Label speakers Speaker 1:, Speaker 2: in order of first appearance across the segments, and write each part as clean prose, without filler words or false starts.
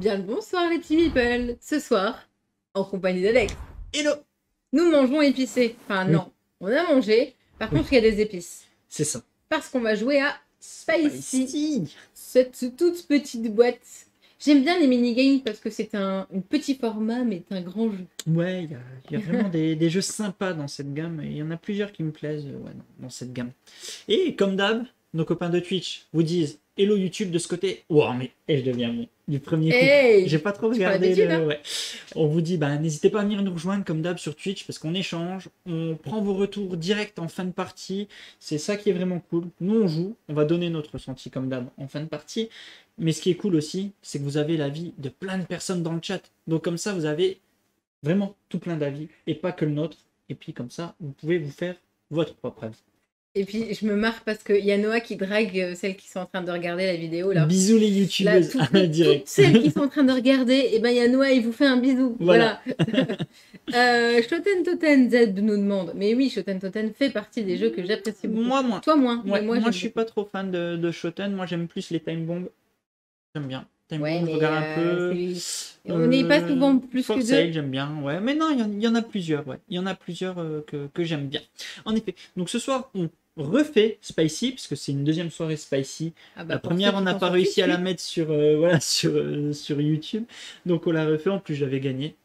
Speaker 1: Bien le bonsoir les petits meeples. Ce soir, en compagnie d'Alex,
Speaker 2: Hello.
Speaker 1: nous mangeons épicé. Enfin
Speaker 2: Oui.
Speaker 1: non, on a mangé. Par
Speaker 2: Oui.
Speaker 1: contre, il y a des épices.
Speaker 2: C'est ça.
Speaker 1: Parce qu'on va jouer à Spicy.
Speaker 2: Spicy.
Speaker 1: Cette toute petite boîte. J'aime bien les minigames parce que c'est un petit format, mais un grand jeu.
Speaker 2: Ouais, il y a vraiment des jeux sympas dans cette gamme. Et il y en a plusieurs qui me plaisent ouais, dans cette gamme. Et comme d'hab, nos copains de Twitch vous disent Hello YouTube de ce côté. Wow, mais je deviens bon. Du premier coup.
Speaker 1: Hey,
Speaker 2: J'ai pas trop
Speaker 1: tu prends
Speaker 2: regardé
Speaker 1: l'habitude,
Speaker 2: le...
Speaker 1: hein.
Speaker 2: ouais. On vous dit, bah, n'hésitez pas à venir nous rejoindre comme d'hab sur Twitch parce qu'on échange, on prend vos retours direct en fin de partie. C'est ça qui est vraiment cool. Nous, on joue, on va donner notre ressenti comme d'hab en fin de partie. Mais ce qui est cool aussi, c'est que vous avez l'avis de plein de personnes dans le chat. Donc comme ça, vous avez vraiment tout plein d'avis et pas que le nôtre. Et puis comme ça, vous pouvez vous faire votre propre avis.
Speaker 1: Et puis, je me marre parce qu'il y a Noah qui drague celles qui sont en train de regarder la vidéo là.
Speaker 2: Bisous les
Speaker 1: Là,
Speaker 2: youtubeuses direct.
Speaker 1: toutes celles qui sont en train de regarder, et ben il y a Noah, il vous fait un bisou.
Speaker 2: Voilà.
Speaker 1: Shoten Toten Z nous demande, mais oui, Shoten Toten fait partie des jeux que j'apprécie beaucoup.
Speaker 2: Moi, moins.
Speaker 1: Toi moins.
Speaker 2: Ouais,
Speaker 1: Mais
Speaker 2: moi
Speaker 1: j'aime
Speaker 2: je suis pas trop fan de Shoten. Moi, j'aime plus les time bombs. J'aime bien. Time
Speaker 1: Ouais,
Speaker 2: bomb, je
Speaker 1: mais
Speaker 2: regarde un peu.
Speaker 1: on n'est pas souvent plus que
Speaker 2: Force Aid,
Speaker 1: deux.
Speaker 2: j'aime bien. Ouais, mais non, il y en a plusieurs. Ouais, il y en a plusieurs que j'aime bien. En effet. Donc ce soir, on refait Spicy parce que c'est une deuxième soirée Spicy.
Speaker 1: Ah bah,
Speaker 2: La
Speaker 1: pour
Speaker 2: première,
Speaker 1: ceux
Speaker 2: on
Speaker 1: qui
Speaker 2: n'a
Speaker 1: sont
Speaker 2: pas
Speaker 1: sur
Speaker 2: réussi
Speaker 1: Twitch,
Speaker 2: à la
Speaker 1: oui.
Speaker 2: mettre sur voilà sur YouTube. Donc on l'a refait. En plus, j'avais gagné.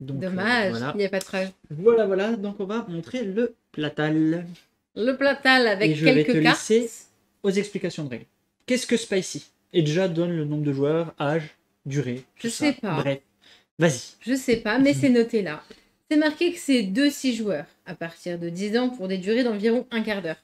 Speaker 2: Donc
Speaker 1: Dommage,
Speaker 2: voilà.
Speaker 1: il n'y a pas de rage.
Speaker 2: Voilà. Donc on va montrer le platal.
Speaker 1: Le platal
Speaker 2: Et
Speaker 1: avec
Speaker 2: je vais
Speaker 1: quelques
Speaker 2: te
Speaker 1: cartes.
Speaker 2: laisser aux explications de règles. Qu'est-ce que Spicy? Et déjà donne le nombre de joueurs, âge, durée, tout
Speaker 1: Je
Speaker 2: ça.
Speaker 1: sais pas.
Speaker 2: Bref, vas-y.
Speaker 1: Je sais pas, mais c'est noté là. C'est marqué que c'est 2-6 joueurs, à partir de 10 ans pour des durées d'environ un quart d'heure.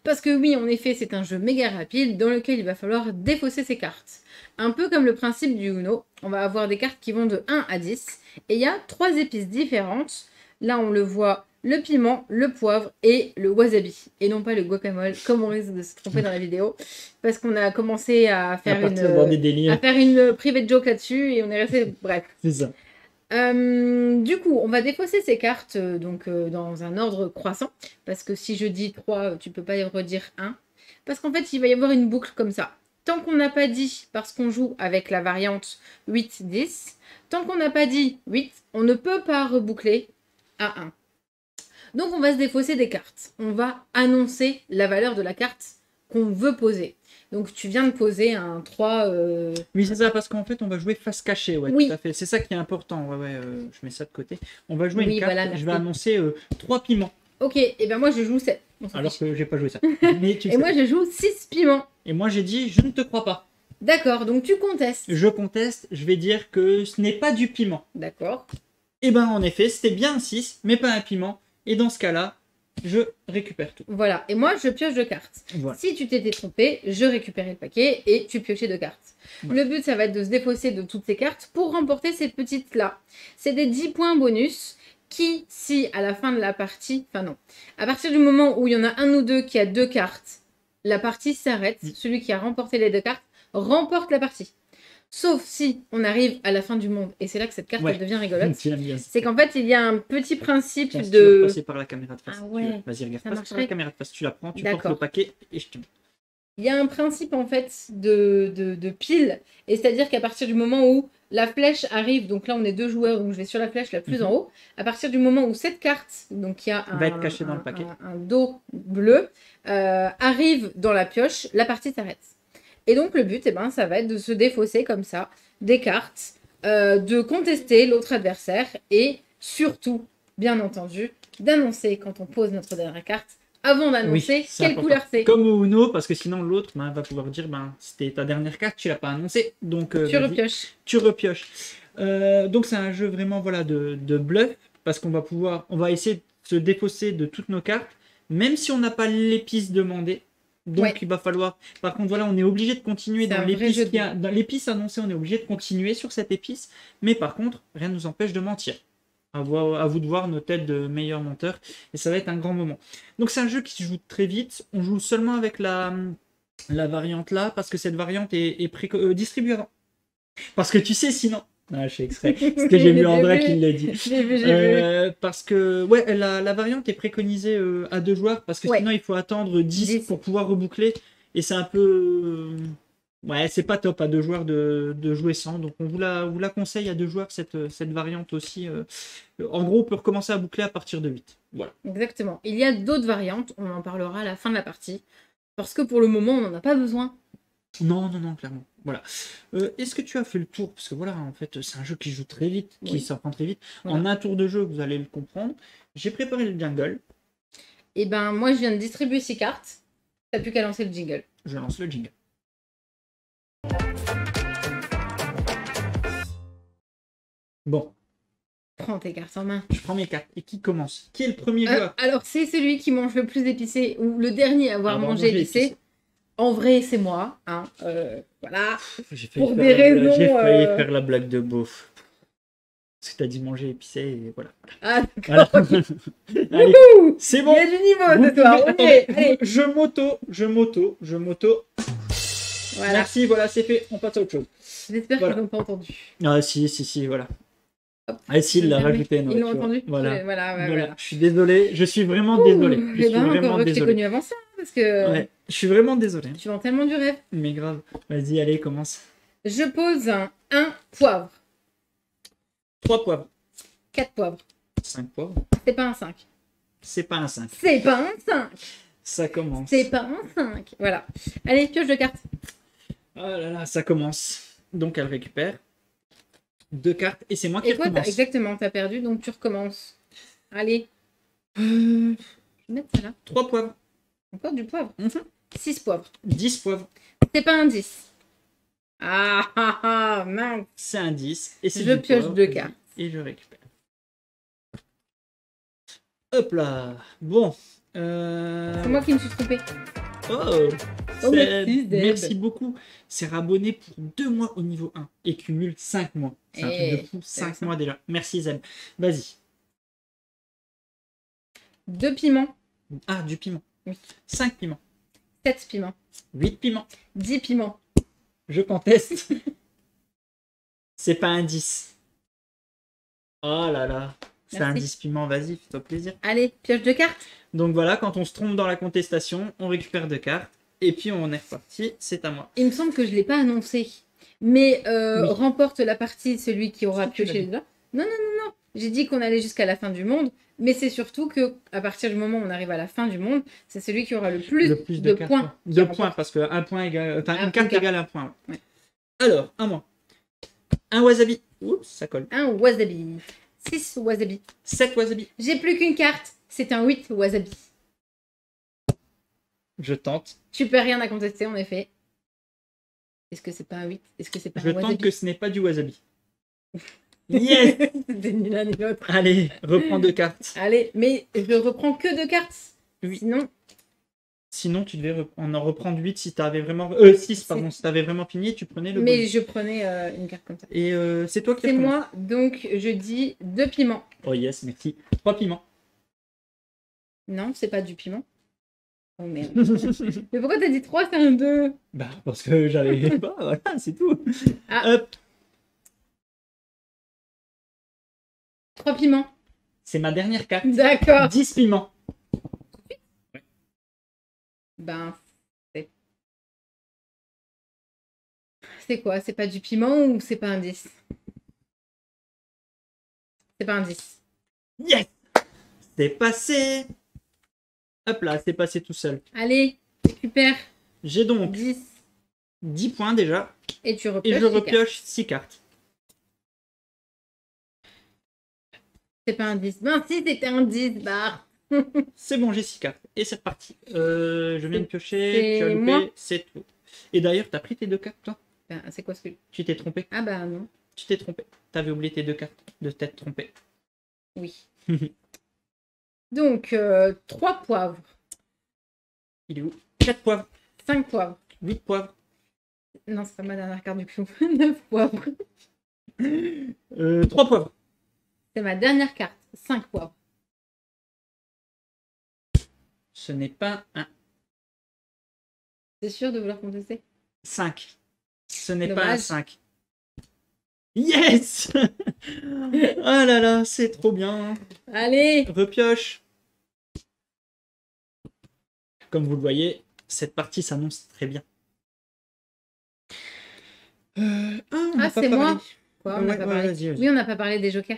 Speaker 1: Parce que oui, en effet, c'est un jeu méga rapide dans lequel il va falloir défausser ses cartes. Un peu comme le principe du Uno, on va avoir des cartes qui vont de 1 à 10, et il y a 3 épices différentes. Là, on le voit, le piment, le poivre et le wasabi, et non pas le guacamole, comme on risque de se tromper dans la vidéo, parce qu'on a commencé à faire
Speaker 2: des délires.
Speaker 1: une private joke là-dessus, et on est resté... Bref.
Speaker 2: C'est ça.
Speaker 1: Du coup, on va défausser ces cartes dans un ordre croissant, parce que si je dis 3, tu peux pas y redire 1, parce qu'en fait, il va y avoir une boucle comme ça. Tant qu'on n'a pas dit, parce qu'on joue avec la variante 8-10, tant qu'on n'a pas dit 8, on ne peut pas reboucler à 1. Donc on va se défausser des cartes. On va annoncer la valeur de la carte qu'on veut poser. Donc tu viens de poser un 3...
Speaker 2: Oui, c'est ça, parce qu'en fait, on va jouer face cachée, ouais,
Speaker 1: Oui.
Speaker 2: tout à fait. C'est ça qui est important, ouais, je mets ça de côté. On va jouer
Speaker 1: Oui,
Speaker 2: une carte,
Speaker 1: voilà,
Speaker 2: je
Speaker 1: merci.
Speaker 2: vais annoncer 3 piments,
Speaker 1: Ok, et ben moi je joue 7.
Speaker 2: alors que j'ai pas joué ça. Mais tu le
Speaker 1: Et moi
Speaker 2: sais.
Speaker 1: je joue 6 piments.
Speaker 2: Et moi, j'ai dit, je ne te crois pas.
Speaker 1: D'accord, donc tu contestes.
Speaker 2: Je conteste, je vais dire que ce n'est pas du piment.
Speaker 1: D'accord.
Speaker 2: Et ben, en effet, c'était bien un 6, mais pas un piment. Et dans ce cas-là, je récupère tout.
Speaker 1: Voilà, et moi je pioche 2 cartes.
Speaker 2: Voilà.
Speaker 1: Si tu t'étais trompé, je récupérais le paquet et tu piochais 2 cartes.
Speaker 2: Ouais.
Speaker 1: Le but, ça va être de se défausser de toutes ces cartes pour remporter ces petites-là. C'est des 10 points bonus qui, si à la fin de la partie... Enfin non, à partir du moment où il y en a un ou deux qui a 2 cartes, la partie s'arrête. Celui qui a remporté les 2 cartes remporte la partie. Sauf si on arrive à la fin du monde. Et c'est là que cette carte elle devient rigolote.
Speaker 2: Tu l'aimes bien.
Speaker 1: C'est qu'en fait, il y a un petit principe
Speaker 2: Tiens, si
Speaker 1: de...
Speaker 2: tu veux passer par la caméra de face.
Speaker 1: Ah ouais,
Speaker 2: Vas-y, regarde,
Speaker 1: ça
Speaker 2: passe par la
Speaker 1: marcherait.
Speaker 2: caméra de face. Tu la prends, tu portes
Speaker 1: D'accord.
Speaker 2: le paquet et je te...
Speaker 1: Il y a un principe en fait de pile, et c'est-à-dire qu'à partir du moment où la flèche arrive, donc là on est 2 joueurs, donc je vais sur la flèche la plus en haut, à partir du moment où cette carte, donc il y a
Speaker 2: va être cachée dans le paquet.
Speaker 1: un dos bleu, arrive dans la pioche, la partie s'arrête. Et donc le but, ça va être de se défausser comme ça des cartes, de contester l'autre adversaire, et surtout, bien entendu, d'annoncer quand on pose notre dernière carte, avant d'annoncer
Speaker 2: c'est
Speaker 1: quelle
Speaker 2: important.
Speaker 1: couleur c'est.
Speaker 2: Comme au Uno, parce que sinon l'autre va pouvoir dire c'était ta dernière carte, tu l'as pas annoncé, donc
Speaker 1: Tu repioches.
Speaker 2: Tu repioches. Donc c'est un jeu vraiment de bluff, parce qu'on va essayer de se défausser de toutes nos cartes, même si on n'a pas l'épice demandée. Donc il va falloir. Par contre, voilà, on est obligé de continuer dans l'épice dans l'épice annoncée, on est obligé de continuer sur cette épice, mais par contre, rien ne nous empêche de mentir. À vous de voir nos têtes de meilleurs menteurs, et ça va être un grand moment. Donc c'est un jeu qui se joue très vite. On joue seulement avec la variante là, parce que cette variante est distribuée avant. Parce que tu sais, sinon... Ah, je fais exprès. C'est ce que j'ai vu André qui l'a dit.
Speaker 1: J'ai vu.
Speaker 2: Parce que ouais, la variante est préconisée à 2 joueurs, parce que sinon il faut attendre 10 pour pouvoir reboucler, et c'est un peu Ouais, c'est pas top à deux joueurs de jouer sans. Donc on vous la conseille à deux joueurs cette variante aussi. En gros, on peut recommencer à boucler à partir de 8. Voilà.
Speaker 1: Exactement. Il y a d'autres variantes, on en parlera à la fin de la partie. Parce que pour le moment, on n'en a pas besoin.
Speaker 2: Non, non, non, clairement. Voilà. Est-ce que tu as fait le tour? Parce que voilà, en fait, c'est un jeu qui joue très vite, qui
Speaker 1: Oui.
Speaker 2: s'apprend très vite.
Speaker 1: Voilà.
Speaker 2: En un tour de jeu, vous allez le comprendre. J'ai préparé le jingle.
Speaker 1: Et ben, moi, je viens de distribuer 6 cartes. T'as plus qu'à lancer le jingle.
Speaker 2: Je lance le jingle. Bon,
Speaker 1: Prends tes cartes en main.
Speaker 2: je prends mes cartes. Et qui commence? Qui est le premier joueur?
Speaker 1: Alors, c'est celui qui mange le plus épicé, ou le dernier à avoir mangé épicé. En vrai, c'est moi. Hein. Voilà. Pour des raisons.
Speaker 2: J'ai failli faire la blague de beauf. Parce que t'as dit manger épicé et voilà.
Speaker 1: Ah, d'accord.
Speaker 2: Voilà. Allez, c'est bon.
Speaker 1: Il y a du niveau ce soir. Allez.
Speaker 2: Je moto.
Speaker 1: Voilà.
Speaker 2: Merci, voilà, c'est fait. On passe à autre chose.
Speaker 1: J'espère
Speaker 2: Voilà.
Speaker 1: qu'ils n'ont pas entendu.
Speaker 2: Ah, si, voilà.
Speaker 1: Hop.
Speaker 2: Ah, si, il l'a rajouté.
Speaker 1: Ils l'ont entendu.
Speaker 2: Voilà.
Speaker 1: Voilà.
Speaker 2: Je suis désolé. Je suis vraiment désolé. Je suis vraiment
Speaker 1: encore que je t'ai
Speaker 2: désolé.
Speaker 1: connu avant ça. Parce que
Speaker 2: Ouais, je suis vraiment désolé.
Speaker 1: tu vends tellement du rêve.
Speaker 2: Mais grave. Vas-y, allez, commence.
Speaker 1: Je pose un poivre.
Speaker 2: 3 poivres.
Speaker 1: 4 poivres.
Speaker 2: 5 poivres.
Speaker 1: C'est pas un 5.
Speaker 2: C'est pas un 5.
Speaker 1: C'est pas un 5.
Speaker 2: Ça commence.
Speaker 1: C'est pas un 5. Voilà. Allez, pioche de cartes.
Speaker 2: Oh là là, ça commence. Donc elle récupère 2 cartes et c'est moi qui
Speaker 1: Et quoi,
Speaker 2: recommence.
Speaker 1: exactement, t'as perdu, donc tu recommences. Allez. Je vais mettre ça là.
Speaker 2: 3 poivres.
Speaker 1: Encore du poivre. 6 poivres.
Speaker 2: 10 poivres.
Speaker 1: C'est pas un 10. Ah, mince.
Speaker 2: C'est un 10. Et c'est
Speaker 1: Je
Speaker 2: du
Speaker 1: pioche
Speaker 2: poivre.
Speaker 1: 2 cartes.
Speaker 2: Et je récupère. Hop là. Bon.
Speaker 1: C'est moi qui me suis trompée.
Speaker 2: Oh,
Speaker 1: Oh, merci, Zeb.
Speaker 2: merci beaucoup. C'est rabonné pour 2 mois au niveau 1 et cumule 5 mois. C'est un truc de fou. 5 mois déjà. Merci Zeb. Vas-y.
Speaker 1: 2 piments.
Speaker 2: Ah, du piment.
Speaker 1: Oui.
Speaker 2: 5 piments.
Speaker 1: 7 piments.
Speaker 2: 8 piments.
Speaker 1: 10 piments.
Speaker 2: Je conteste. C'est pas un 10. Oh là là. C'est un
Speaker 1: Merci.
Speaker 2: 10 piment. Vas-y, fais-toi plaisir.
Speaker 1: Allez, pioche de cartes.
Speaker 2: Donc voilà, quand on se trompe dans la contestation, on récupère 2 cartes. Et puis on est reparti. C'est à moi.
Speaker 1: Il me semble que je ne l'ai pas annoncé. Mais
Speaker 2: Oui.
Speaker 1: remporte la partie celui qui aura
Speaker 2: Si, tu l'as
Speaker 1: pioché
Speaker 2: dit.
Speaker 1: là. Non. J'ai dit qu'on allait jusqu'à la fin du monde. Mais c'est surtout que à partir du moment où on arrive à la fin du monde, c'est celui qui aura le plus de
Speaker 2: cartes,
Speaker 1: points.
Speaker 2: ouais.
Speaker 1: qui
Speaker 2: De
Speaker 1: remporte.
Speaker 2: points, parce que un point égale. Enfin,
Speaker 1: Ah,
Speaker 2: une carte
Speaker 1: une carte.
Speaker 2: égale un point.
Speaker 1: Ouais.
Speaker 2: Alors, à moi. Un wasabi. Oups, ça colle.
Speaker 1: Un wasabi. 6 wasabi.
Speaker 2: 7 wasabi.
Speaker 1: J'ai plus qu'une carte. C'est un 8 wasabi.
Speaker 2: Je tente.
Speaker 1: Tu peux rien à contester, en effet. Est-ce que c'est pas un 8? Est-ce que c'est pas
Speaker 2: Je
Speaker 1: un wasabi?
Speaker 2: tente que ce n'est pas du wasabi. Yes.
Speaker 1: C'était ni l'un ni l'autre.
Speaker 2: Allez, reprends 2 cartes.
Speaker 1: Allez, mais je reprends que 2 cartes.
Speaker 2: Oui.
Speaker 1: Sinon,
Speaker 2: Sinon, tu devais en reprendre 8 si t'avais vraiment. 6, pardon. Si t'avais vraiment fini, tu prenais le
Speaker 1: mais
Speaker 2: bonus.
Speaker 1: je prenais une carte comme ça.
Speaker 2: Et c'est toi qui
Speaker 1: C'est
Speaker 2: recommence.
Speaker 1: moi, donc je dis 2 piments.
Speaker 2: Oh yes, merci. 3 piments.
Speaker 1: Non, c'est pas du piment. Oh merde. Mais pourquoi t'as dit 3, c'est un 2?
Speaker 2: Bah, parce que j'avais pas, voilà, c'est tout.
Speaker 1: Ah.
Speaker 2: Hop,
Speaker 1: 3 piments.
Speaker 2: c'est ma dernière carte.
Speaker 1: D'accord.
Speaker 2: 10 piments.
Speaker 1: Ben, c'est quoi? C'est pas du piment ou c'est pas un 10? C'est pas un 10.
Speaker 2: Yes! C'est passé. Hop là, c'est passé tout seul.
Speaker 1: Allez, récupère
Speaker 2: J'ai donc
Speaker 1: 10
Speaker 2: 10 points déjà.
Speaker 1: et tu
Speaker 2: Et
Speaker 1: repioches.
Speaker 2: je repioche 6 cartes.
Speaker 1: C'est pas un 10. Ben si, c'était un 10, bah.
Speaker 2: C'est bon, j'ai 6 cartes. Et c'est reparti. Je viens de piocher.
Speaker 1: c'est
Speaker 2: Tu as
Speaker 1: moi.
Speaker 2: loupé. C'est tout. Et d'ailleurs, t'as pris tes 2 cartes, toi?
Speaker 1: Ben, c'est quoi ce que...
Speaker 2: Tu t'es trompé.
Speaker 1: Ah bah non.
Speaker 2: Tu t'es trompé. T'avais oublié tes 2 cartes. De t'être trompé.
Speaker 1: Oui. Donc, 3 poivres.
Speaker 2: Il est où? 4 poivres.
Speaker 1: 5 poivres.
Speaker 2: 8 poivres.
Speaker 1: Non, c'est pas ma dernière carte du coup. 9 poivres.
Speaker 2: 3 poivres.
Speaker 1: C'est ma dernière carte. 5 poivres.
Speaker 2: Ce n'est pas un
Speaker 1: C'est sûr de vouloir contester?
Speaker 2: 5. Ce n'est pas un
Speaker 1: Dommage.
Speaker 2: 5. Yes! Oh là là, c'est trop bien.
Speaker 1: Allez!
Speaker 2: Repioche. Comme vous le voyez, cette partie s'annonce très bien. On n'a pas
Speaker 1: c'est moi.
Speaker 2: parlé.
Speaker 1: Quoi, on n'a pas parlé.
Speaker 2: Vas-y, vas-y.
Speaker 1: Oui, on n'a pas parlé des jokers.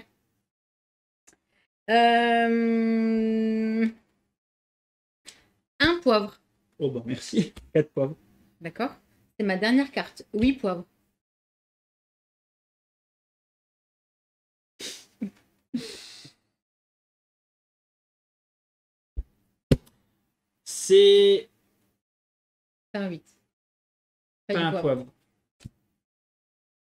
Speaker 1: Un poivre.
Speaker 2: Oh bah merci. 4 poivres.
Speaker 1: D'accord? C'est ma dernière carte. Oui, poivre.
Speaker 2: C'est
Speaker 1: C'est un 8.
Speaker 2: pas
Speaker 1: Pas du
Speaker 2: un
Speaker 1: poivre.
Speaker 2: poivre.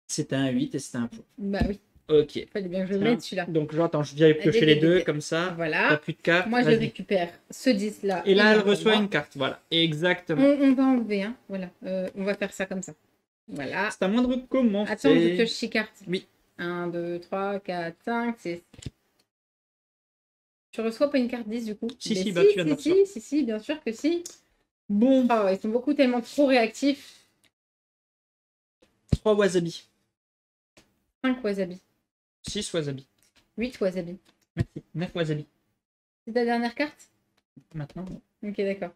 Speaker 2: C'était un 8 et c'était un poivre.
Speaker 1: Bah oui,
Speaker 2: Ok.
Speaker 1: fallait bien que je le
Speaker 2: Tiens.
Speaker 1: mette celui-là.
Speaker 2: Donc j'attends, je viens piocher les deux comme ça. T'as
Speaker 1: Voilà.
Speaker 2: plus de cartes.
Speaker 1: Moi, je
Speaker 2: vas-y.
Speaker 1: récupère ce 10-là.
Speaker 2: Et là, elle
Speaker 1: il est pour
Speaker 2: reçoit
Speaker 1: moi.
Speaker 2: une carte. Voilà, exactement.
Speaker 1: On va enlever, hein. Voilà. On va faire ça comme ça. Voilà.
Speaker 2: C'est à moi de recommencer.
Speaker 1: Attends, je pioche 6 cartes.
Speaker 2: Oui.
Speaker 1: 1, 2, 3, 4, 5, 6. Tu reçois pas une carte 10 du coup?
Speaker 2: Si,
Speaker 1: Mais
Speaker 2: si, bah, tu viens de recevoir.
Speaker 1: si, bien sûr que si.
Speaker 2: Bon,
Speaker 1: Oh, ils sont tellement trop réactifs.
Speaker 2: 3 wasabi.
Speaker 1: 5 wasabi.
Speaker 2: 6 wasabi.
Speaker 1: 8 wasabi.
Speaker 2: Merci. 9 wasabi.
Speaker 1: C'est ta dernière carte?
Speaker 2: Maintenant.
Speaker 1: Ok, d'accord.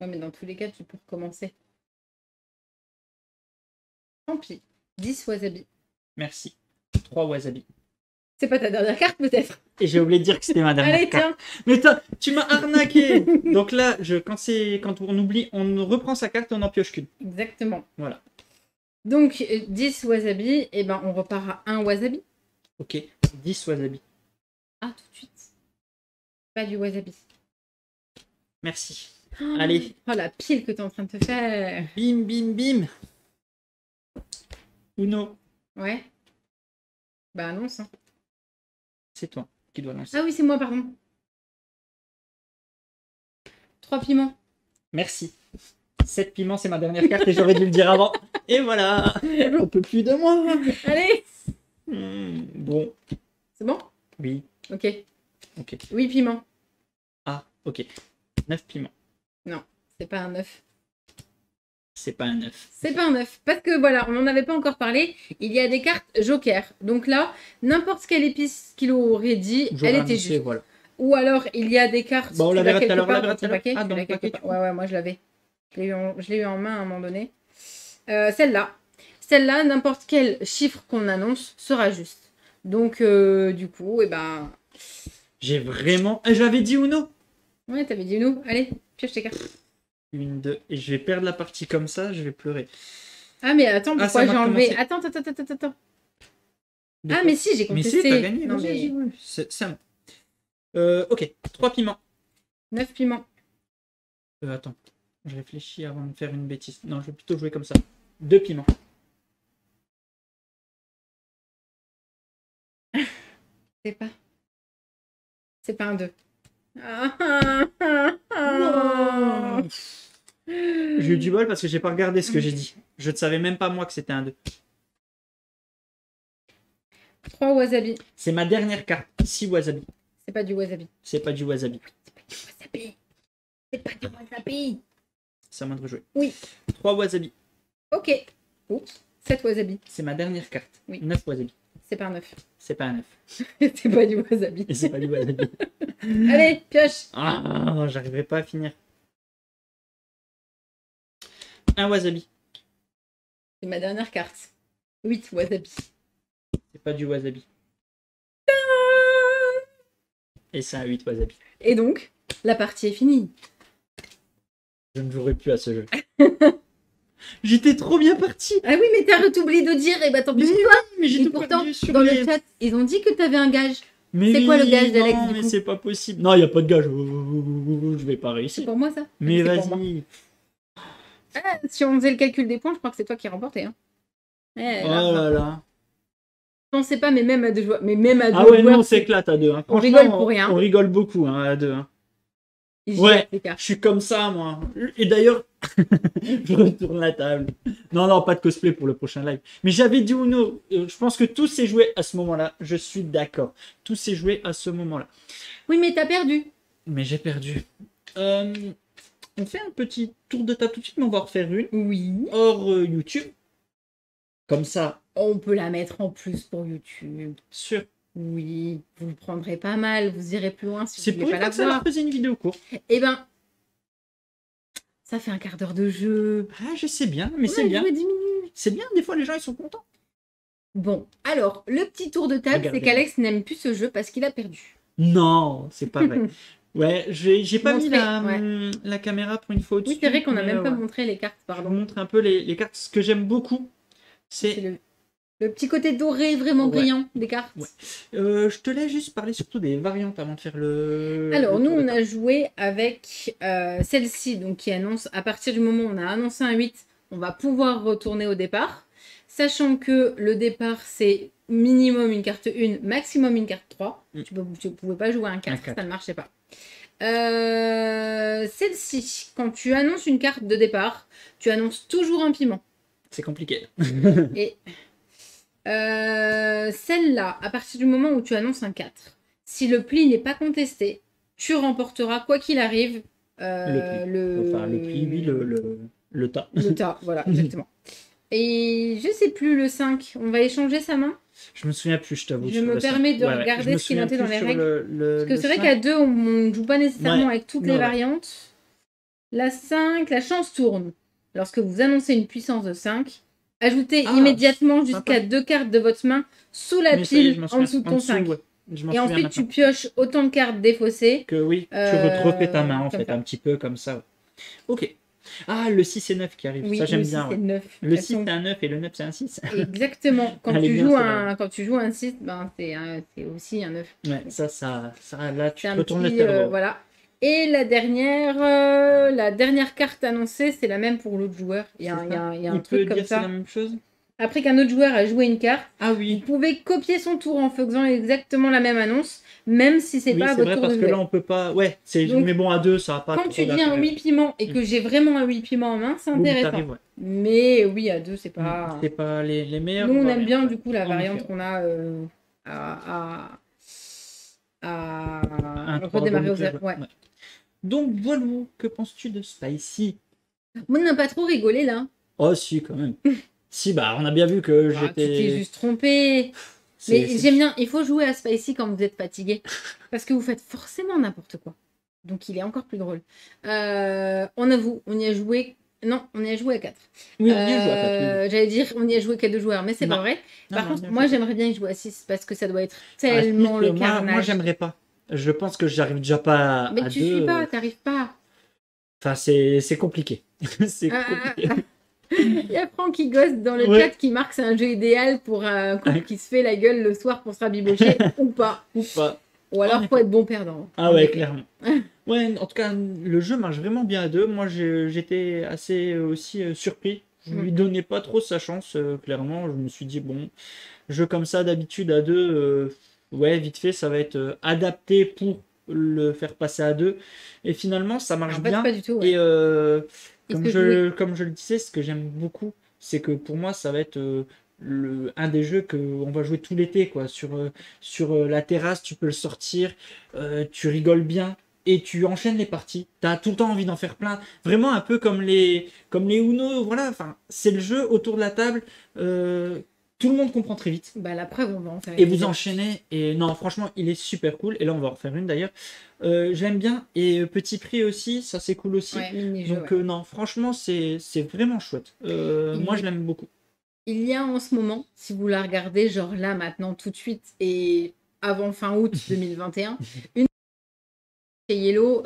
Speaker 1: Ouais, mais dans tous les cas, tu peux recommencer. Tant pis. 10 wasabi.
Speaker 2: Merci. 3 wasabi.
Speaker 1: C'est pas ta dernière carte, peut-être?
Speaker 2: Et j'ai oublié de dire que c'était ma dernière
Speaker 1: Allez,
Speaker 2: carte.
Speaker 1: tiens.
Speaker 2: Mais tu m'as arnaqué. Donc là, quand on oublie, on reprend sa carte et on en pioche qu'une.
Speaker 1: Exactement.
Speaker 2: Voilà.
Speaker 1: Donc, 10 wasabi, et ben on repart à 1 wasabi.
Speaker 2: Ok. 10 wasabi.
Speaker 1: Ah, tout de suite. Pas du wasabi.
Speaker 2: Merci.
Speaker 1: Oh,
Speaker 2: Allez.
Speaker 1: Oh, la pile que t'es en train de te faire.
Speaker 2: Bim, bim, bim. Uno.
Speaker 1: Ouais. Bah, annonce. Hein.
Speaker 2: C'est toi qui dois lancer.
Speaker 1: Ah oui, c'est moi, pardon. 3 piments.
Speaker 2: Merci. 7 piments, c'est ma dernière carte et j'aurais dû le dire avant. Et voilà. J'en peux plus de moi.
Speaker 1: Allez.
Speaker 2: Bon.
Speaker 1: C'est bon?
Speaker 2: Oui.
Speaker 1: Ok.
Speaker 2: Ok.
Speaker 1: 8 piments.
Speaker 2: Ah, ok. 9 piments.
Speaker 1: Non, c'est pas un 9.
Speaker 2: C'est pas un 9.
Speaker 1: C'est pas un 9. Parce que voilà, on n'en avait pas encore parlé. Il y a des cartes joker. Donc là, n'importe quelle épice qu'il aurait dit, elle était juste.
Speaker 2: Voilà.
Speaker 1: Ou alors, il y a des cartes.
Speaker 2: Bon, on
Speaker 1: tu
Speaker 2: l'avait
Speaker 1: l'as
Speaker 2: tout à
Speaker 1: quelque
Speaker 2: l'heure.
Speaker 1: part
Speaker 2: On l'avait
Speaker 1: dans
Speaker 2: tout à
Speaker 1: ton
Speaker 2: l'heure.
Speaker 1: paquet.
Speaker 2: Ah,
Speaker 1: Tu
Speaker 2: dans
Speaker 1: l'as
Speaker 2: le
Speaker 1: quelque
Speaker 2: paquet,
Speaker 1: part. Ouais, moi je l'avais. Je l'ai eu en main à un moment donné. Celle-là. Celle-là, n'importe quel chiffre qu'on annonce sera juste. Donc, du coup, eh ben.
Speaker 2: J'ai vraiment. J'avais dit Uno.
Speaker 1: Ouais, t'avais dit nous. Allez, pioche tes cartes.
Speaker 2: 1, 2. Et je vais perdre la partie comme ça, je vais pleurer.
Speaker 1: Ah, mais attends,
Speaker 2: Ah,
Speaker 1: pourquoi
Speaker 2: ça
Speaker 1: j'ai
Speaker 2: m'a
Speaker 1: enlevé.
Speaker 2: commencé.
Speaker 1: Attends.
Speaker 2: De
Speaker 1: Ah,
Speaker 2: quoi?
Speaker 1: mais si, j'ai
Speaker 2: Mais
Speaker 1: contesté.
Speaker 2: si, t'as gagné.
Speaker 1: Non,
Speaker 2: Vas-y,
Speaker 1: mais...
Speaker 2: vas-y, ouais. C'est à moi. Ok. 3 piments.
Speaker 1: 9 piments.
Speaker 2: Attends. Je réfléchis avant de faire une bêtise. Non, je vais plutôt jouer comme ça. 2 piments.
Speaker 1: C'est pas un 2.
Speaker 2: J'ai eu du bol parce que j'ai pas regardé ce que j'ai dit. Je ne savais même pas moi que c'était un 2.
Speaker 1: 3 wasabi.
Speaker 2: C'est ma dernière carte. 6 wasabi.
Speaker 1: C'est pas du wasabi.
Speaker 2: C'est pas du wasabi.
Speaker 1: C'est pas du wasabi.
Speaker 2: C'est à moi de rejouer.
Speaker 1: Oui.
Speaker 2: 3 wasabi.
Speaker 1: Ok. Oups. 7 wasabi.
Speaker 2: C'est ma dernière carte.
Speaker 1: Oui.
Speaker 2: 9 wasabi.
Speaker 1: C'est pas un 9.
Speaker 2: C'est pas un 9.
Speaker 1: C'est pas du wasabi.
Speaker 2: Et c'est pas du wasabi.
Speaker 1: Allez, pioche.
Speaker 2: Ah, j'arriverai pas à finir. Un wasabi.
Speaker 1: C'est ma dernière carte. 8 wasabi.
Speaker 2: C'est pas du wasabi. Et c'est un 8 wasabi.
Speaker 1: Et donc, la partie est finie.
Speaker 2: Je ne jouerai plus à ce jeu. J'étais trop bien parti.
Speaker 1: Ah oui, mais t'as oublié de dire, et bah tant pis pour toi.
Speaker 2: Mais j'ai
Speaker 1: Et
Speaker 2: tout
Speaker 1: pourtant,
Speaker 2: perdu sur
Speaker 1: dans
Speaker 2: les...
Speaker 1: le chat, ils ont dit que t'avais un gage.
Speaker 2: Mais
Speaker 1: c'est quoi le gage d'Alex,
Speaker 2: Non,
Speaker 1: du
Speaker 2: mais
Speaker 1: coup
Speaker 2: c'est pas possible. Non, il n'y a pas de gage. Je vais pas
Speaker 1: C'est
Speaker 2: réussir.
Speaker 1: pour moi, ça?
Speaker 2: Mais
Speaker 1: C'est pour moi.
Speaker 2: vas-y.
Speaker 1: Ah, si on faisait le calcul des points, je crois que c'est toi qui as remporté. Hein.
Speaker 2: Oh là là.
Speaker 1: Je pensais pas, mais même à deux joueurs. Mais même à deux
Speaker 2: Ah ouais,
Speaker 1: joueurs,
Speaker 2: non, on s'éclate à deux. Hein.
Speaker 1: On
Speaker 2: Franchement,
Speaker 1: rigole pour rien.
Speaker 2: On rigole beaucoup hein, à deux. Hein.
Speaker 1: ils
Speaker 2: Ouais,
Speaker 1: jettent les cartes.
Speaker 2: je suis comme ça, moi. Et d'ailleurs, je retourne la table. Non, pas de cosplay pour le prochain live. Mais j'avais dit Uno. Je pense que tout s'est joué à ce moment-là. Je suis d'accord. Tout s'est joué à ce moment-là.
Speaker 1: Oui, mais t'as perdu.
Speaker 2: Mais j'ai perdu. On fait un petit tour de table tout de suite, mais on va en refaire une.
Speaker 1: Oui.
Speaker 2: Hors YouTube. Comme ça.
Speaker 1: On peut la mettre en plus pour YouTube.
Speaker 2: Sûr.
Speaker 1: Oui, vous le prendrez pas mal, vous irez plus loin si
Speaker 2: C'est
Speaker 1: vous
Speaker 2: pour
Speaker 1: voulez
Speaker 2: une
Speaker 1: pas
Speaker 2: fois
Speaker 1: la
Speaker 2: que ça leur
Speaker 1: voir.
Speaker 2: faisait une vidéo courte.
Speaker 1: Eh ben, Ça fait un quart d'heure de jeu.
Speaker 2: Ah, je sais bien, mais
Speaker 1: On
Speaker 2: c'est
Speaker 1: a
Speaker 2: bien.
Speaker 1: joué 10 minutes.
Speaker 2: C'est bien, des fois les gens ils sont contents.
Speaker 1: Bon, alors, le petit tour de table, c'est
Speaker 2: Regardez.
Speaker 1: qu'Alex n'aime plus ce jeu parce qu'il a perdu.
Speaker 2: Non, c'est pas vrai. Ouais, j'ai pas mis
Speaker 1: Montrer,
Speaker 2: la caméra pour une fois
Speaker 1: Oui, c'est vrai
Speaker 2: au-dessus,
Speaker 1: qu'on n'a
Speaker 2: mais
Speaker 1: même pas
Speaker 2: ouais.
Speaker 1: montré les cartes,
Speaker 2: Je vous
Speaker 1: pardon.
Speaker 2: montre un peu les cartes. Ce que j'aime beaucoup,
Speaker 1: C'est
Speaker 2: c'est...
Speaker 1: le petit côté doré vraiment
Speaker 2: Ouais,
Speaker 1: brillant des cartes.
Speaker 2: ouais. Je te laisse juste parler surtout des variantes avant de faire
Speaker 1: Alors,
Speaker 2: le
Speaker 1: nous,
Speaker 2: tour de
Speaker 1: on
Speaker 2: table.
Speaker 1: a joué avec celle-ci, donc qui annonce, à partir du moment où on a annoncé un 8, on va pouvoir retourner au départ. Sachant que le départ, c'est minimum une carte 1, maximum une carte 3.
Speaker 2: Mm.
Speaker 1: Tu ne pouvais pas jouer un 4,
Speaker 2: quatre.
Speaker 1: ça ne marchait pas. Celle-ci, quand tu annonces une carte de départ, tu annonces toujours un piment.
Speaker 2: C'est compliqué.
Speaker 1: Et celle-là, à partir du moment où tu annonces un 4, si le pli n'est pas contesté, tu remporteras, quoi qu'il arrive,
Speaker 2: Le pli. Enfin, le pli, oui, le tas.
Speaker 1: le tas. Voilà, exactement. Et je sais plus, le 5, on va échanger sa main.
Speaker 2: Je me souviens plus, je t'avoue.
Speaker 1: Je
Speaker 2: sur
Speaker 1: me
Speaker 2: le
Speaker 1: permets
Speaker 2: cinq.
Speaker 1: de
Speaker 2: Ouais, ouais. Je
Speaker 1: regarder
Speaker 2: me
Speaker 1: ce qui est
Speaker 2: souviens
Speaker 1: noté dans
Speaker 2: plus
Speaker 1: les
Speaker 2: sur
Speaker 1: règles. Parce que
Speaker 2: le
Speaker 1: c'est vrai
Speaker 2: 5.
Speaker 1: qu'à 2, on ne joue pas nécessairement
Speaker 2: Ouais.
Speaker 1: avec toutes les
Speaker 2: Ouais.
Speaker 1: variantes. La 5, la chance tourne. Lorsque vous annoncez une puissance de 5, ajoutez
Speaker 2: Ah,
Speaker 1: immédiatement
Speaker 2: sympa.
Speaker 1: jusqu'à 2 cartes de votre main sous la
Speaker 2: Mais ça y est, je
Speaker 1: pile
Speaker 2: m'en
Speaker 1: en
Speaker 2: souviens.
Speaker 1: dessous de
Speaker 2: En
Speaker 1: ton
Speaker 2: dessous,
Speaker 1: 5.
Speaker 2: ouais. Je m'en
Speaker 1: Et
Speaker 2: souviens
Speaker 1: ensuite, tu
Speaker 2: maintenant.
Speaker 1: pioches autant de cartes défaussées.
Speaker 2: Que oui, tu refais ta main en
Speaker 1: Comme
Speaker 2: fait,
Speaker 1: ça.
Speaker 2: un petit peu comme ça. Ouais. Ok. Ah, le 6 et 9 qui arrive,
Speaker 1: Oui,
Speaker 2: ça
Speaker 1: le
Speaker 2: j'aime
Speaker 1: 6
Speaker 2: bien.
Speaker 1: et
Speaker 2: Ouais.
Speaker 1: le 9.
Speaker 2: Le
Speaker 1: Elles
Speaker 2: 6
Speaker 1: sont
Speaker 2: c'est un 9 et le 9 c'est un 6.
Speaker 1: exactement.
Speaker 2: Elle est bien celle-là.
Speaker 1: Quand tu joues un 6, ben, c'est aussi un 9.
Speaker 2: Ouais, là tu
Speaker 1: C'est
Speaker 2: te
Speaker 1: un
Speaker 2: retournes le
Speaker 1: petit.
Speaker 2: cerveau.
Speaker 1: Voilà. Et la dernière carte annoncée, c'est la même pour l'autre joueur. Il y a,
Speaker 2: C'est
Speaker 1: il y a
Speaker 2: ça.
Speaker 1: un- il y a un
Speaker 2: Il peut
Speaker 1: truc comme
Speaker 2: dire c'est la
Speaker 1: ça.
Speaker 2: même chose.
Speaker 1: Après qu'un autre joueur a joué une carte,
Speaker 2: Ah
Speaker 1: vous
Speaker 2: oui.
Speaker 1: pouvez copier son tour en faisant exactement la même annonce, même si c'est
Speaker 2: Oui,
Speaker 1: pas à
Speaker 2: c'est
Speaker 1: votre
Speaker 2: vrai
Speaker 1: tour de
Speaker 2: parce que là
Speaker 1: jouer.
Speaker 2: on peut pas. Ouais,
Speaker 1: Donc,
Speaker 2: mais bon, à deux, ça n'a pas
Speaker 1: quand
Speaker 2: trop
Speaker 1: tu dis un
Speaker 2: d'intérêt.
Speaker 1: 8 piment et
Speaker 2: Mm.
Speaker 1: que j'ai vraiment un 8 piment en main, c'est
Speaker 2: Boum,
Speaker 1: intéressant.
Speaker 2: t'arrives, ouais.
Speaker 1: Mais oui, à deux, c'est
Speaker 2: C'est
Speaker 1: pas.
Speaker 2: pas les meilleurs
Speaker 1: Nous, on aime
Speaker 2: variantes,
Speaker 1: bien
Speaker 2: ouais.
Speaker 1: du coup la
Speaker 2: En effet,
Speaker 1: variante
Speaker 2: ouais.
Speaker 1: qu'on a à
Speaker 2: Un 3
Speaker 1: redémarrer au
Speaker 2: volumes,
Speaker 1: zéro. Ouais.
Speaker 2: ouais. Donc voilà, que penses-tu de Spicy?
Speaker 1: Moi, on n'a pas trop rigolé là.
Speaker 2: Oh si, quand même. Si, bah on a bien vu que
Speaker 1: Ah, tu t'es
Speaker 2: j'étais...
Speaker 1: juste trompé. Mais j'aime bien, il faut jouer à Spicy quand vous êtes fatigué. Parce que vous faites forcément n'importe quoi. Donc il est encore plus drôle. On avoue, on y a joué. Non, on y a joué à 4.
Speaker 2: Oui, on y a joué à 4, oui.
Speaker 1: J'allais dire on y a joué qu'à 2 joueurs, mais c'est
Speaker 2: Non.
Speaker 1: pas vrai.
Speaker 2: Non,
Speaker 1: Par
Speaker 2: non,
Speaker 1: contre,
Speaker 2: on y a
Speaker 1: moi
Speaker 2: joué.
Speaker 1: j'aimerais bien y jouer à 6 parce que ça doit être
Speaker 2: À
Speaker 1: tellement
Speaker 2: six,
Speaker 1: le
Speaker 2: moi,
Speaker 1: carnage.
Speaker 2: j'aimerais pas. Je pense que j'arrive déjà pas
Speaker 1: Mais
Speaker 2: à
Speaker 1: tu
Speaker 2: 2.
Speaker 1: suis pas, t'arrives pas.
Speaker 2: Enfin, c'est compliqué. C'est
Speaker 1: Ah,
Speaker 2: compliqué.
Speaker 1: Il y a Franck qui gosse dans le
Speaker 2: Ouais.
Speaker 1: chat qui marque c'est un jeu idéal pour un couple qui se fait la gueule le soir pour se rabibocher ou pas.
Speaker 2: Ou pas.
Speaker 1: Ou alors
Speaker 2: En
Speaker 1: faut
Speaker 2: effet.
Speaker 1: être bon perdant.
Speaker 2: Ah
Speaker 1: En
Speaker 2: ouais,
Speaker 1: effet.
Speaker 2: clairement. Ouais, en tout cas, le jeu marche vraiment bien à 2. Moi, j'étais assez aussi surpris. Je lui donnais pas trop sa chance, clairement. Je me suis dit, bon, jeu comme ça, d'habitude, à 2, ouais, vite fait, ça va être adapté pour le faire passer à 2. Et finalement, ça marche
Speaker 1: En fait,
Speaker 2: bien.
Speaker 1: pas du tout. Ouais.
Speaker 2: Et
Speaker 1: Est-ce que oui.
Speaker 2: comme je le disais, ce que j'aime beaucoup, c'est que pour moi, ça va être un des jeux qu'on va jouer tout l'été, quoi. Sur la terrasse, tu peux le sortir, tu rigoles bien. Et tu enchaînes les parties. Tu as tout le temps envie d'en faire plein. Vraiment un peu comme les Uno. Voilà, enfin, c'est le jeu autour de la table. Tout le monde comprend très vite.
Speaker 1: Bah la preuve, on va en faire
Speaker 2: Et
Speaker 1: une
Speaker 2: vous
Speaker 1: deuxième.
Speaker 2: enchaînez. Et non, franchement, il est super cool. Et là, on va en refaire une d'ailleurs. J'aime bien. Et petit prix aussi, ça c'est cool aussi.
Speaker 1: Ouais, mini-jeu,
Speaker 2: Donc
Speaker 1: ouais.
Speaker 2: non, franchement, c'est vraiment chouette. Moi, je l'aime beaucoup.
Speaker 1: Il y a en ce moment, si vous la regardez, genre là, maintenant, tout de suite, et avant fin août 2021, une chez Yellow,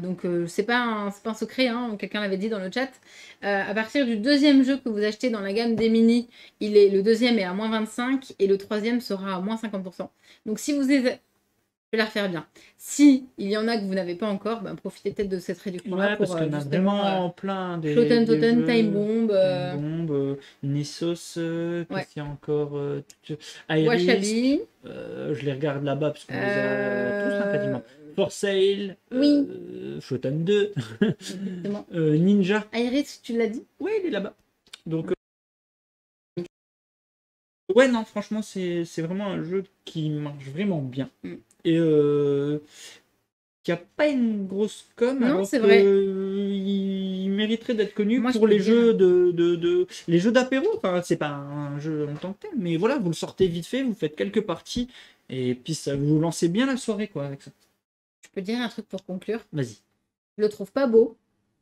Speaker 1: donc c'est pas un secret, hein, quelqu'un l'avait dit dans le chat. À partir du deuxième jeu que vous achetez dans la gamme des mini, le deuxième est à moins 25 et le troisième sera à moins 50%. Donc si vous êtes... Je vais la refaire bien. Si il y en a que vous n'avez pas encore, ben, profitez peut-être de cette réduction-là
Speaker 2: Ouais,
Speaker 1: pour
Speaker 2: parce qu'on a
Speaker 1: justement
Speaker 2: vraiment plein des
Speaker 1: Shoten Toten,
Speaker 2: jeux.
Speaker 1: Time Bomb,
Speaker 2: Time Bomb, Nessos,
Speaker 1: ouais.
Speaker 2: qu'est-ce qu'il y a encore Iris,
Speaker 1: Washabi.
Speaker 2: je les regarde là-bas parce qu'on les a tous, hein, quasiment. For Sale,
Speaker 1: Oui.
Speaker 2: Shoten 2,
Speaker 1: Exactement.
Speaker 2: Ninja.
Speaker 1: Iris, tu l'as dit?
Speaker 2: Ouais, il est là-bas. Donc, ouais, non, franchement, c'est vraiment un jeu qui marche vraiment bien. Et qui a pas une grosse com,
Speaker 1: Non,
Speaker 2: alors
Speaker 1: c'est vrai.
Speaker 2: il mériterait d'être connu
Speaker 1: Moi,
Speaker 2: pour les
Speaker 1: dire.
Speaker 2: jeux les jeux d'apéro. Enfin, c'est pas un jeu en tant que tel, mais voilà, vous le sortez vite fait, vous faites quelques parties, et puis ça vous lancez bien la soirée, avec ça.
Speaker 1: Je peux dire un truc pour conclure.
Speaker 2: Vas-y.
Speaker 1: Je le trouve pas beau,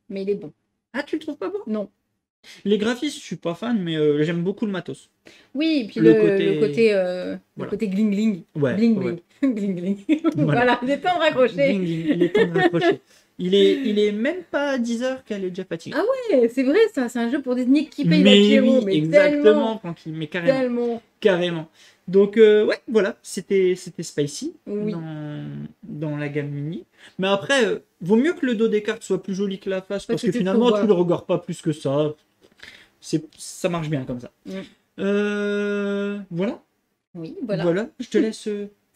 Speaker 1: mais il est bon.
Speaker 2: Ah, tu le trouves pas beau?
Speaker 1: Non.
Speaker 2: Les graphismes, je suis pas fan, mais j'aime beaucoup le matos.
Speaker 1: Oui, et puis
Speaker 2: Le
Speaker 1: le
Speaker 2: côté-
Speaker 1: le
Speaker 2: Voilà.
Speaker 1: côté gling gling.
Speaker 2: Ouais,
Speaker 1: Bling
Speaker 2: ouais.
Speaker 1: bling. Bling bling.
Speaker 2: Voilà.
Speaker 1: Voilà, il est temps de raccrocher.
Speaker 2: Bling, bling, il est temps de raccrocher. Il est même pas à 10 heures qu'elle est déjà fatiguée.
Speaker 1: Ah ouais, c'est vrai, ça, c'est un jeu pour des nids qui payent
Speaker 2: Mais
Speaker 1: l'apéro,
Speaker 2: oui,
Speaker 1: mais
Speaker 2: exactement, tranquille, mais carrément.
Speaker 1: tellement.
Speaker 2: Carrément. Donc, ouais, voilà, c'était Spicy
Speaker 1: Oui.
Speaker 2: dans la gamme mini. Mais après, vaut mieux que le dos des cartes soit plus joli que la face, parce que
Speaker 1: tu
Speaker 2: finalement,
Speaker 1: te
Speaker 2: tu le regardes pas plus que ça. Ça marche bien comme ça. Voilà.
Speaker 1: Oui, voilà.
Speaker 2: Voilà, je te laisse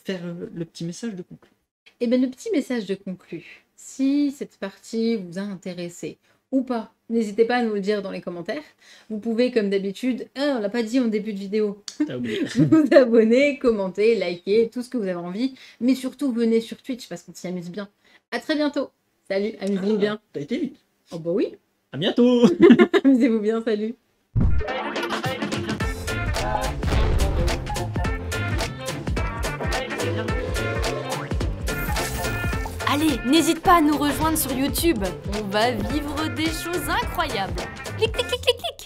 Speaker 2: faire le petit message de conclusion.
Speaker 1: Et bien, le petit message de conclu. Si cette partie vous a intéressé ou pas, n'hésitez pas à nous le dire dans les commentaires. Vous pouvez, comme d'habitude, on l'a pas dit en début de vidéo,
Speaker 2: T'as oublié.
Speaker 1: vous abonner, commenter, liker, tout ce que vous avez envie. Mais surtout, venez sur Twitch parce qu'on s'y amuse bien. À très bientôt. Salut, amusez-vous bien.
Speaker 2: T'as été vite.
Speaker 1: Oh bah oui,
Speaker 2: À bientôt.
Speaker 1: amusez-vous bien, salut.
Speaker 3: Allez, n'hésite pas à nous rejoindre sur YouTube. On va vivre des choses incroyables. Clic, clic, clic, clic, clic.